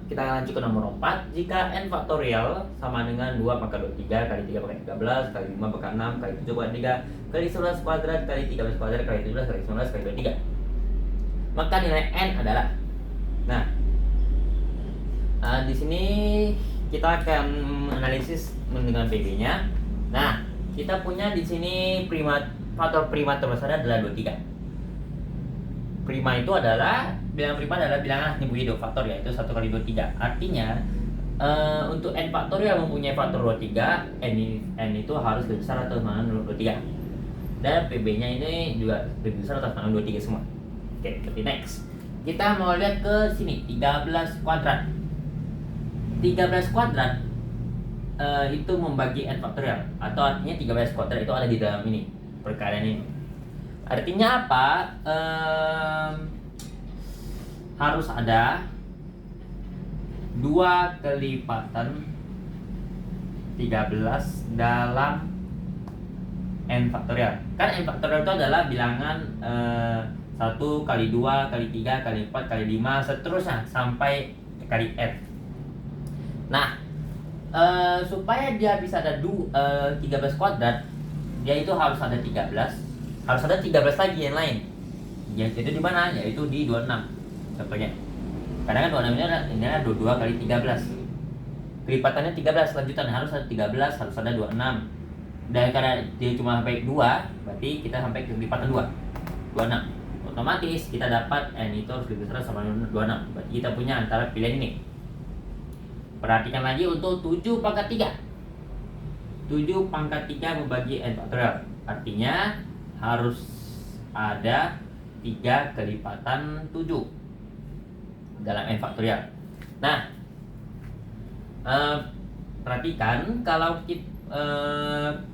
Kita lanjut ke nomor 4. Jika n faktorial sama dengan 2 pangkat 23 kali 3 pangkat 13 kali 5 pangkat 6 kali 7 pangkat 3 kali 11 kuadrat kali 13 kuadrat kali 17 kali 19 kali 23, maka nilai n adalah. Nah, di sini kita akan analisis dengan PB-nya. Nah, kita punya di sini faktor prima terbesar adalah 23. Prima itu adalah bilangan prima adalah bilangan Hidup faktor, yaitu 1 kali 23. Artinya untuk n faktorial mempunyai faktor 23, n itu harus lebih besar atau sama dengan 23. Dan PB-nya ini juga lebih besar atau sama dengan 23 semua. Oke, kita next. Kita mau lihat ke sini, 13 kuadrat. 13 kuadrat itu membagi n faktorial, atau artinya 13 kuadrat itu ada di dalam ini, perkalian ini. Artinya apa? Harus ada 2 kelipatan 13 dalam n faktorial. Kan n faktorial itu adalah bilangan 1 kali 2 kali 3 kali 4 kali 5 seterusnya sampai kali n. Nah, supaya dia bisa ada 13 kuadrat, dia itu harus ada 13. Harus ada 13 lagi yang lain. Yaitu di mana? Yaitu di 26. Contohnya. Karena kan 26 ini ada 22 kali 13. Kelipatannya 13, lanjutan harus ada 13, harus ada 26. Dan karena dia cuma sampai 2, berarti kita sampai ke kelipatan 2. 26. Otomatis kita dapat n itu harus lebih besar sama 26. Berarti kita punya antara pilihan ini. Perhatikan lagi untuk 7 pangkat 3. 7 pangkat 3 membagi n faktorial. Artinya harus ada 3 kelipatan 7 dalam n faktorial. Nah, perhatikan kalau 3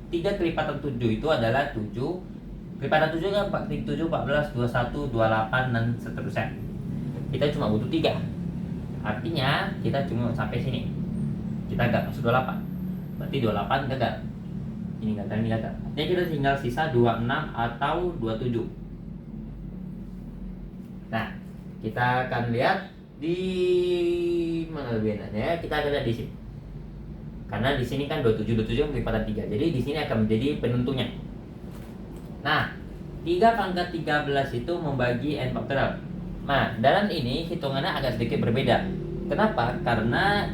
kelipatan 7 itu adalah 7. Kelipatan 7 kan 7, 14, 21, 28 dan seterusnya. Kita cuma butuh 3. Artinya kita cuma sampai sini. Kita gak masuk 28. Berarti 28 gagal. Ini gagal, ini gagal. Artinya kita tinggal sisa 26 atau 27. Nah, kita akan lihat di mana lebih enaknya. Kita akan lihat di sini. Karena di sini kan 27 kelipatan 3. Jadi di sini akan menjadi penentunya. Nah, 3 pangkat 13 itu membagi n faktorial. Nah, dalam ini hitungannya agak sedikit berbeda. Kenapa? Karena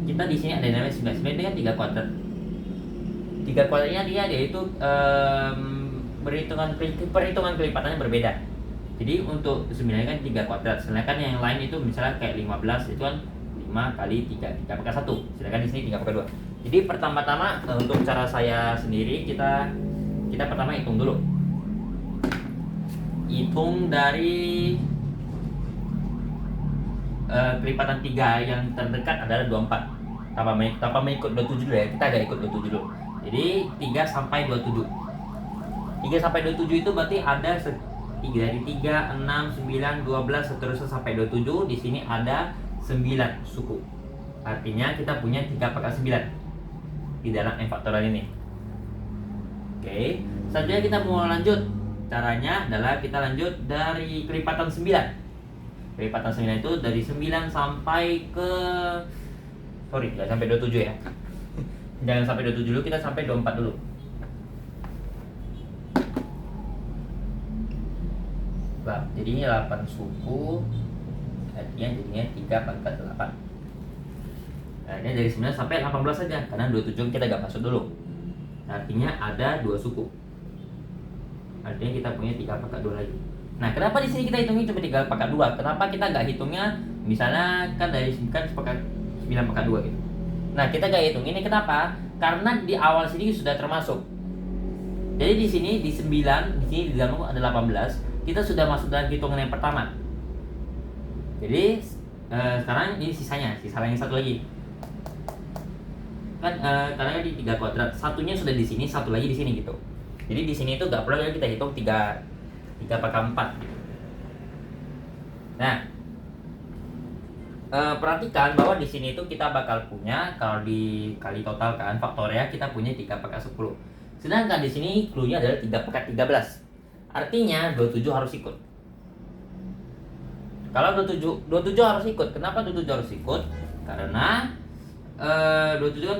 kita di sini ada yang namanya 9 dengan 3 kuadrat. 3 kuadratnya dia yaitu perhitungan kelipatannya berbeda. Jadi untuk 9 kan 3 kuadrat, sedangkan yang lain itu misalnya kayak 15 itu kan 5 kali 3 pangkat 1, sedangkan di sini 3 pangkat 2. Jadi pertama-tama untuk cara saya sendiri kita pertama hitung dulu. Hitung dari kelipatan 3 yang terdekat adalah 24. Tanpa mengikut 27 dulu ya, kita agak ikut 27 dulu. Jadi 3 sampai 27. 3 sampai 27 itu berarti ada dari 3, 6, 9, 12 seterusnya sampai 27. Di sini ada 9 suku. Artinya kita punya 3 pangkat 9 di dalam n faktorial ini. Oke, selanjutnya kita mau lanjut. Caranya adalah kita lanjut dari kelipatan 9. Kelipatan 9 itu dari 9 sampai ke jangan sampai 27 ya. Jangan sampai 27 dulu, kita sampai 24 dulu. Bah, jadinya 8 suku. Artinya jadinya 3 pangkat 8. Nah, ini dari 9 sampai 18 saja, karena 27 kita gak masuk dulu. Artinya ada 2 suku. Artinya kita punya 3 pangkat 2 lagi. Nah, kenapa di sini kita hitungnya cuma 3 pangkat 2? Kenapa kita nggak hitungnya misalnya kan dari kan 9 pangkat 2 gitu. Nah, kita nggak hitung ini kenapa? Karena di awal sini sudah termasuk. Jadi di sini di 9, di sini di dalam ada 18, kita sudah masuk dalam hitungan yang pertama. Jadi sekarang ini sisa yang satu lagi. Kan karena di 3 kuadrat, satunya sudah di sini, satu lagi di sini gitu. Jadi di sini itu nggak perlu kita hitung 3 pangkat 4 gitu. Nah, perhatikan bahwa di sini itu kita bakal punya, kalau dikali total kan faktornya kita punya 3 pangkat 10. Sedangkan di sini clue-nya adalah 3 pangkat 13. Artinya 27 harus ikut. Kalau 27 harus ikut. Kenapa 27 harus ikut? Karena 27 kan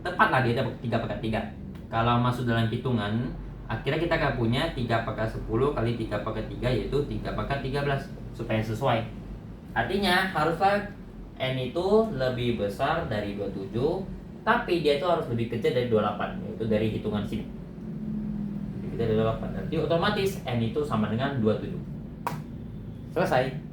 tepat lah, dia dapat 3/3. Kalau masuk dalam hitungan, akhirnya kita akan punya 3/10 kali 3/3, yaitu 3/13, supaya sesuai. Artinya haruslah N itu lebih besar dari 27, tapi dia itu harus lebih kecil dari 28, yaitu dari hitungan sini. Lebih kecil dari 28. Nanti otomatis N itu sama dengan 27. Selesai.